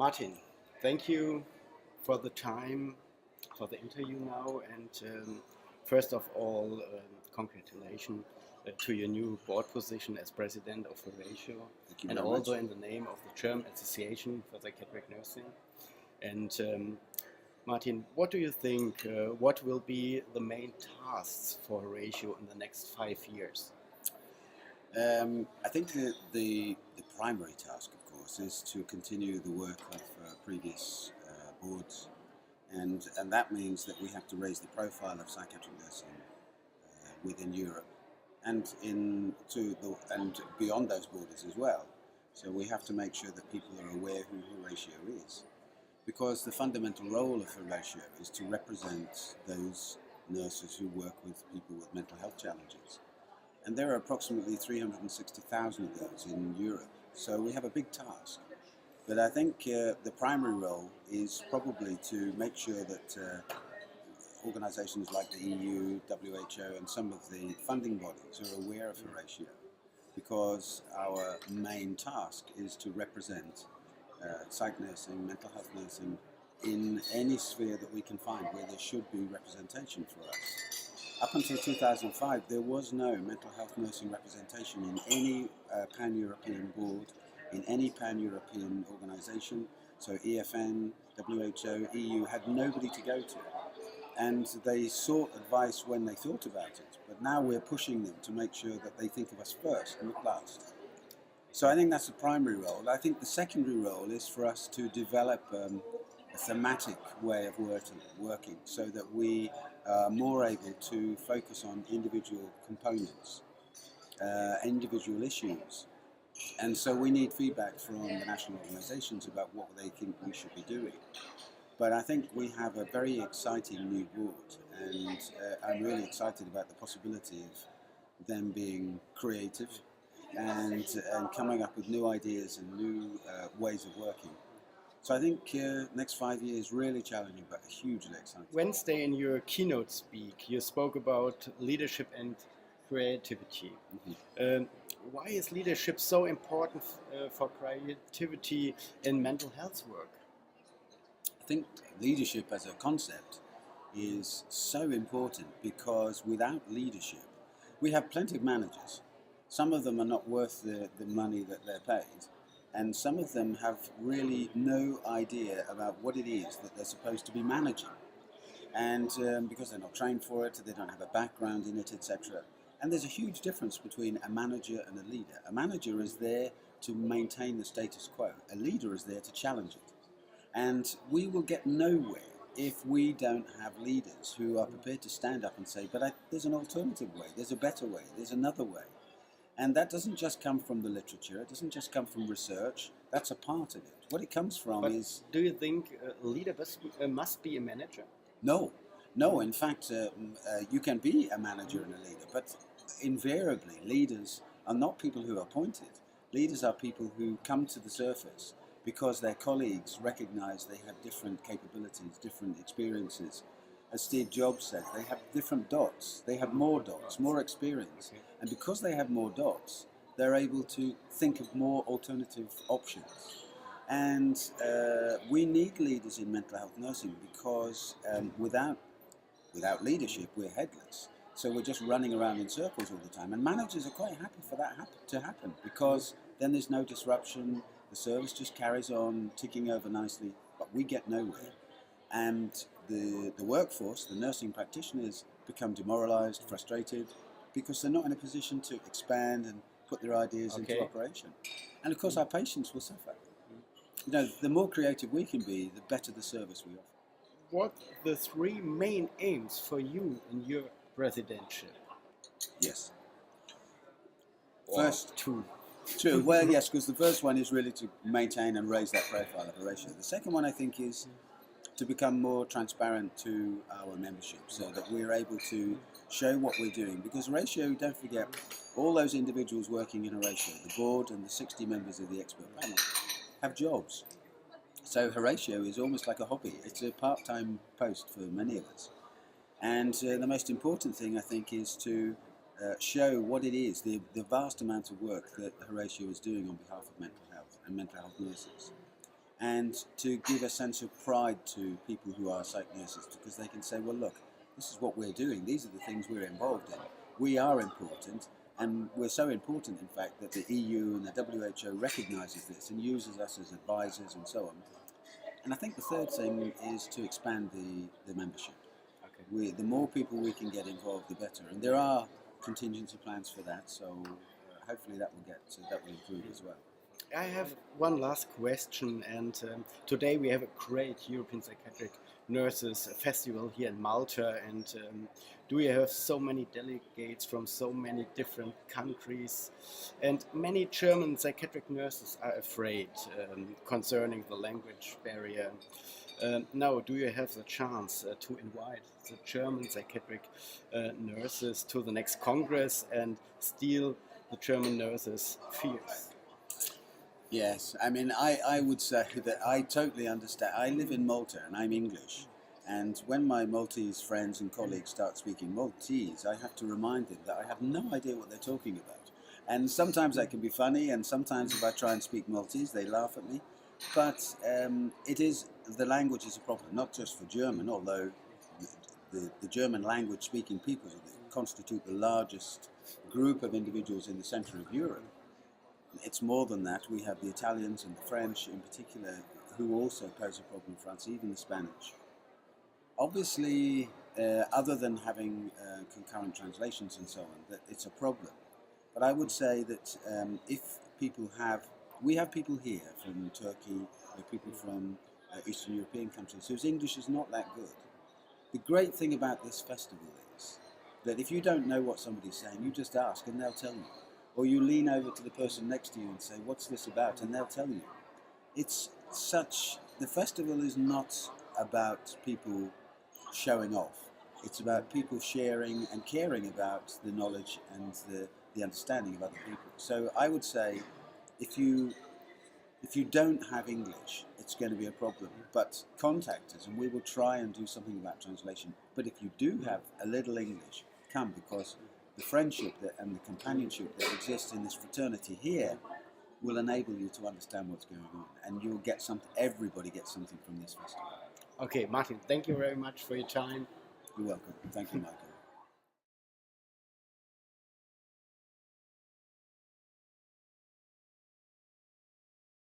Martin, thank you for the time, for the interview now, and first of all, congratulations to your new board position as president of Horatio, and also in the name of the German Association for Psychiatric Nursing. And Martin, what do you think, what will be the main tasks for Horatio in the next 5 years? I think that the primary task, of course, is to continue the work of previous boards, and that means that we have to raise the profile of psychiatric nursing within Europe and and beyond those borders as well. So we have to make sure that people are aware who Horatio is, because the fundamental role of Horatio is to represent those nurses who work with people with mental health challenges. And there are approximately 360,000 of those in Europe, so we have a big task. But I think the primary role is probably to make sure that organisations like the EU, WHO and some of the funding bodies are aware of Horatio, because our main task is to represent psych nursing, mental health nursing in any sphere that we can find where there should be representation for us. Up until 2005, there was no mental health nursing representation in any pan-European board, in any pan-European organisation. So EFN, WHO, EU had nobody to go to. And they sought advice when they thought about it. But now we're pushing them to make sure that they think of us first, not last. So I think that's the primary role. I think the secondary role is for us to develop a thematic way of working so that we are more able to focus on individual components, individual issues. And so we need feedback from the national organisations about what they think we should be doing. But I think we have a very exciting new board, and I'm really excited about the possibility of them being creative and coming up with new ideas and new ways of working. So I think next 5 years really challenging, but hugely exciting. Wednesday in your keynote speak, you spoke about leadership and creativity. Mm-hmm. Why is leadership so important for creativity in mental health work? I think leadership as a concept is so important, because without leadership, we have plenty of managers. Some of them are not worth the money that they're paid, and some of them have really no idea about what it is that they're supposed to be managing. And because they're not trained for it, they don't have a background in it, etc. And there's a huge difference between a manager and a leader. A manager is there to maintain the status quo. A leader is there to challenge it. And we will get nowhere if we don't have leaders who are prepared to stand up and say, but there's an alternative way, there's a better way, there's another way. And that doesn't just come from the literature, it doesn't just come from research, that's a part of it. What it comes from is... Do you think a leader must be a manager? No, in fact, you can be a manager and a leader, but invariably leaders are not people who are appointed. Leaders are people who come to the surface because their colleagues recognize they have different capabilities, different experiences. As Steve Jobs said, they have different dots. They have more dots, more experience. And because they have more dots, they're able to think of more alternative options. And we need leaders in mental health nursing, because without leadership, we're headless. So we're just running around in circles all the time. And managers are quite happy for that to happen, because then there's no disruption. The service just carries on ticking over nicely, but we get nowhere. And the workforce, the nursing practitioners, become demoralised, frustrated, because they're not in a position to expand and put their ideas into operation. And of course our patients will suffer. You know, the more creative we can be, the better the service we offer. What are the 3 main aims for you in your presidentship? Yes. First, 2. Well, yes, because the first one is really to maintain and raise that profile of Horatio. The second one, I think, is to become more transparent to our membership, so that we're able to show what we're doing. Because Horatio, don't forget, all those individuals working in Horatio, the board and the 60 members of the expert panel, have jobs. So Horatio is almost like a hobby. It's a part-time post for many of us. And the most important thing, I think, is to show what it is, the vast amount of work that Horatio is doing on behalf of mental health and mental health nurses. and to give a sense of pride to people who are psych nurses, because they can say, well, look, this is what we're doing, these are the things we're involved in. We are important, and we're so important, in fact, that the EU and the WHO recognises this and uses us as advisors and so on. And I think the third thing is to expand the membership. Okay. The more people we can get involved, the better. And there are contingency plans for that, so hopefully that will improve as well. I have one last question, and today we have a great European Psychiatric Nurses Festival here in Malta, and do you have so many delegates from so many different countries, and many German psychiatric nurses are afraid concerning the language barrier. Now, do you have the chance to invite the German psychiatric nurses to the next Congress and steal the German nurses' fears? Yes, I mean, I would say that I totally understand. I live in Malta and I'm English. And when my Maltese friends and colleagues start speaking Maltese, I have to remind them that I have no idea what they're talking about. And sometimes that can be funny, and sometimes if I try and speak Maltese, they laugh at me. But the language is a problem, not just for German, although the German language speaking peoples constitute the largest group of individuals in the centre of Europe. It's more than that. We have the Italians and the French in particular who also pose a problem for us, even the Spanish. Obviously, other than having concurrent translations and so on, that it's a problem. But I would say that we have people here from Turkey, people from Eastern European countries whose English is not that good. The great thing about this festival is that if you don't know what somebody's saying, you just ask and they'll tell you. Or you lean over to the person next to you and say, what's this about? And they'll tell you. The festival is not about people showing off. It's about people sharing and caring about the knowledge and the understanding of other people. So I would say, if you don't have English, it's going to be a problem. But contact us and we will try and do something about translation. But if you do have a little English, come, because the friendship and the companionship that exists in this fraternity here will enable you to understand what's going on, and you'll get something. Everybody gets something from this festival. Okay, Martin, thank you very much for your time. You're welcome. Thank you, Michael.